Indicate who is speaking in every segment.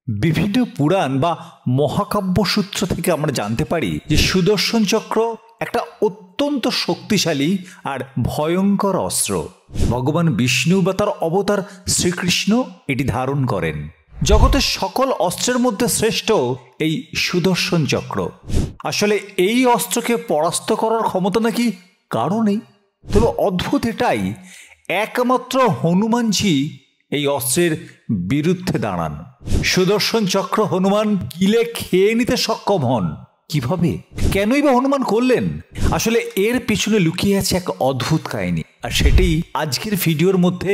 Speaker 1: বিভিন্ন পুরাণ বা মহাকাব্য সূত্র থেকে আমরা জানতে পারি যে সুদর্শন চক্র একটা অত্যন্ত শক্তিশালী আর ভয়ঙ্কর অস্ত্র। ভগবান বিষ্ণু বা তার অবতার শ্রীকৃষ্ণ এটি ধারণ করেন। জগতের সকল অস্ত্রের মধ্যে শ্রেষ্ঠ এই সুদর্শন চক্র। আসলে এই অস্ত্রকে পরাস্ত করার ক্ষমতা নাকি কারো নেই। তবে অদ্ভুত এটাই, একমাত্র হনুমানজি এই অস্ত্রের বিরুদ্ধে দাঁড়ান। সুদর্শন চক্র হনুমান গিলে খেয়ে নিতে সক্ষম হন। কিভাবে, কেনই বা হনুমান করলেন? আসলে এর পিছনে লুকিয়ে আছে এক অদ্ভুত কাহিনী, আর সেটি আজকের ভিডিওর মধ্যে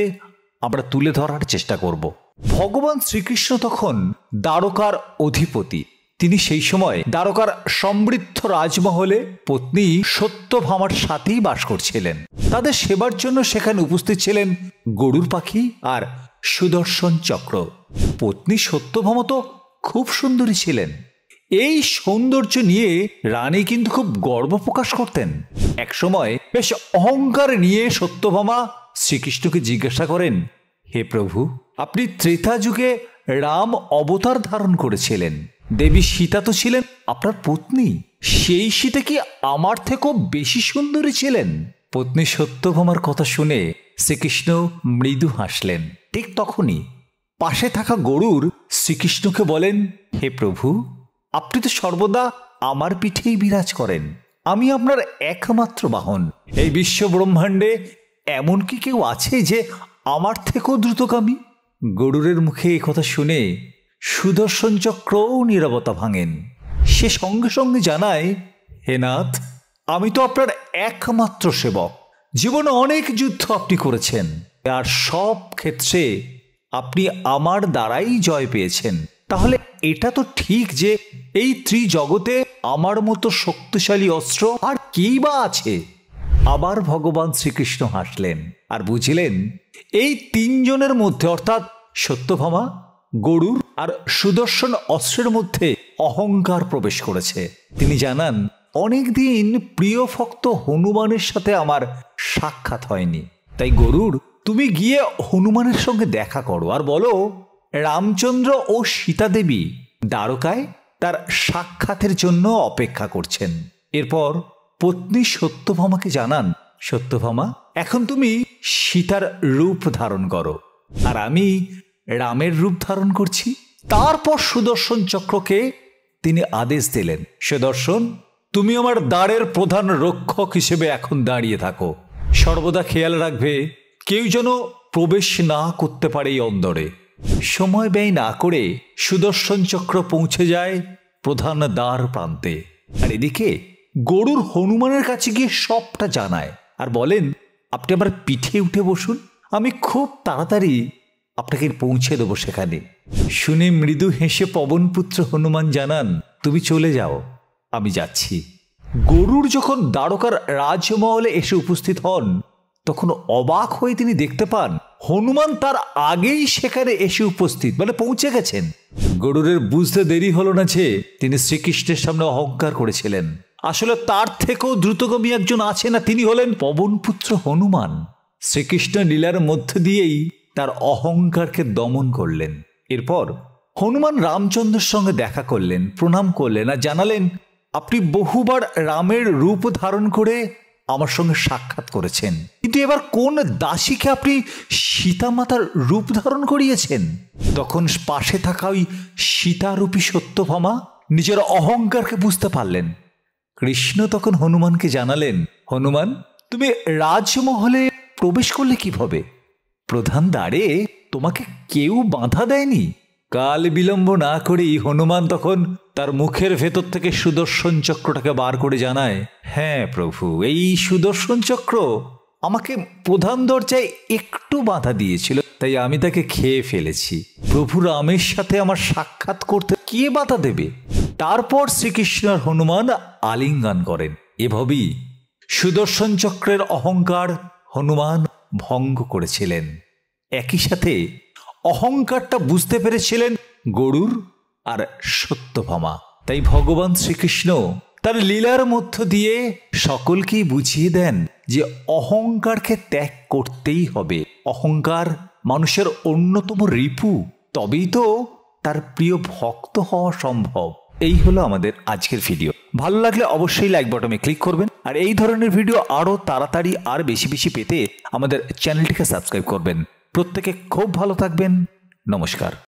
Speaker 1: আমরা তুলে ধরার চেষ্টা করব। ভগবান শ্রীকৃষ্ণ তখন দ্বারকার অধিপতি। তিনি সেই সময় দ্বারকার সমৃদ্ধ রাজমহলে পত্নী সত্যভামার সাথেই বাস করছিলেন। তাদের সেবার জন্য সেখানে উপস্থিত ছিলেন গরুর পাখি আর সুদর্শন চক্র। পত্নী সত্যভামা তো খুব সুন্দরী ছিলেন। এই সৌন্দর্য নিয়ে রানী কিন্তু খুব গর্ব প্রকাশ করতেন। একসময় বেশ অহংকার নিয়ে সত্যভামা শ্রীকৃষ্ণকে জিজ্ঞাসা করেন, হে প্রভু, আপনি ত্রেতা যুগে রাম অবতার ধারণ করেছিলেন। দেবী সীতা তো ছিলেন আপনার পত্নী। সেই সীতা কি আমার থেকেও বেশি সুন্দরী ছিলেন? পত্নী সত্যভামার কথা শুনে শ্রীকৃষ্ণ মৃদু হাসলেন। ঠিক তখনই পাশে থাকা গরুর শ্রীকৃষ্ণকে বলেন, হে প্রভু, আপনি তো সর্বদা আমার পিঠেই বিরাজ করেন। আমি আপনার একমাত্র বাহন। এই বিশ্ব ব্রহ্মাণ্ডে এমন কি কেউ আছে যে আমার থেকেও দ্রুতগামী? গরুরের মুখে এই কথা শুনে সুদর্শন চক্রও নীরবতা ভাঙেন। সে সঙ্গে সঙ্গে জানায়, হে নাথ, আমি তো আপনার একমাত্র সেবক। জীবনে অনেক যুদ্ধ আপনি করেছেন, আর সব ক্ষেত্রে আপনি আমার দ্বারাই জয় পেয়েছেন। তাহলে এটা তো ঠিক যে এই ত্রিজগতে আমার মতো শক্তিশালী অস্ত্র আর কেই বা আছে? আবার ভগবান শ্রীকৃষ্ণ হাসলেন আর বুঝলেন, এই তিনজনের মধ্যে অর্থাৎ সত্যভামা, গরুর আর সুদর্শন অস্ত্রের মধ্যে অহংকার প্রবেশ করেছে। তিনি জানান, অনেকদিন প্রিয় ভক্ত হনুমানের সাথে আমার সাক্ষাৎ হয়নি। তাই গরুর, তুমি গিয়ে হনুমানের সঙ্গে দেখা করো আর বলো রামচন্দ্র ও সীতা দেবী দ্বারকায় তার সাক্ষাতের জন্য অপেক্ষা করছেন। এরপর পত্নী সত্যভামাকে জানান, সত্যভামা, এখন তুমি সীতার রূপ ধারণ করো, আর আমি রামের রূপ ধারণ করছি। তারপর সুদর্শন চক্রকে তিনি আদেশ দিলেন, সুদর্শন, তুমি আমার দ্বারের প্রধান রক্ষক হিসেবে এখন দাঁড়িয়ে থাকো। সর্বদা খেয়াল রাখবে কেউ যেন প্রবেশ না করতে পারে এই অন্দরে। সময় ব্যয় না করে সুদর্শন চক্র পৌঁছে যায় প্রধান দ্বার প্রান্তে। আর এদিকে গরুর হনুমানের কাছে গিয়ে সবটা জানায় আর বলেন, আপনি আমার পিঠে উঠে বসুন, আমি খুব তাড়াতাড়ি আপনাকে পৌঁছে দেবো সেখানে। শুনে মৃদু হেসে পবনপুত্র হনুমান জানান, তুমি চলে যাও, আমি যাচ্ছি। গরুর যখন দ্বারকার রাজমহলে এসে উপস্থিত হন, তখন অবাক হয়ে তিনি দেখতে পান হনুমান তার আগেই সেখানে এসে উপস্থিত, মানে পৌঁছে গেছেন। গরুরের বুঝতে দেরি হলো না যে তিনি শ্রীকৃষ্ণের সামনে অহংকার করেছিলেন। আসলে তার থেকেও দ্রুতগামী একজন আছে, না, তিনি হলেন পবনপুত্র হনুমান। শ্রীকৃষ্ণ লীলার মধ্য দিয়েই তার অহংকারকে দমন করলেন। এরপর হনুমান রামচন্দ্রের সঙ্গে দেখা করলেন, প্রণাম করলেন আর জানালেন, আপনি বহুবার রামের রূপ ধারণ করে আমার সঙ্গে সাক্ষাৎ করেছেন, কিন্তু এবার কোন দাসীকে আপনি সীতামাতার রূপ ধারণ করিয়েছেন? তখন পাশে থাকা ওই সীতারূপী সত্যভামা নিজের অহংকারকে বুঝতে পারলেন। কৃষ্ণ তখন হনুমানকে জানালেন, হনুমান, তুমি রাজমহলে প্রবেশ করলে কিভাবে? প্রধান দ্বারে তোমাকে কেউ বাধা দেয়নি? কাল বিলম্ব না করেই হনুমান তখন তার মুখের ভেতর থেকে সুদর্শন চক্রটাকে বার করে জানায়, হ্যাঁ প্রভু, এই সুদর্শন চক্র আমাকে প্রধান দরজায় একটু বাধা দিয়েছিল, তাই আমি তাকে খেয়ে ফেলেছি। প্রভু রামের সাথে আমার সাক্ষাৎ করতে কে বাধা দেবে? তারপর শ্রীকৃষ্ণ আর হনুমান আলিঙ্গন করেন। এভাবেই সুদর্শন চক্রের অহংকার হনুমান ভঙ্গ করেছিলেন। একই সাথে অহংকারটা বুঝতে পেরেছিলেন গরুর আর সত্যভামা। তাই ভগবান শ্রীকৃষ্ণ তার লীলার মধ্য দিয়ে সকলকেই বুঝিয়ে দেন যে অহংকারকে ত্যাগ করতেই হবে। অহংকার মানুষের অন্যতম রিপু, তবেই তো তার প্রিয় ভক্ত হওয়া সম্ভব। এই হলো আমাদের আজকের ভিডিও। ভালো লাগলে অবশ্যই লাইক বাটনে ক্লিক করবেন, আর এই ধরনের ভিডিও আরও তাড়াতাড়ি আর বেশি বেশি পেতে আমাদের চ্যানেলটিকে সাবস্ক্রাইব করবেন। প্রত্যেকে খুব ভালো থাকবেন। নমস্কার।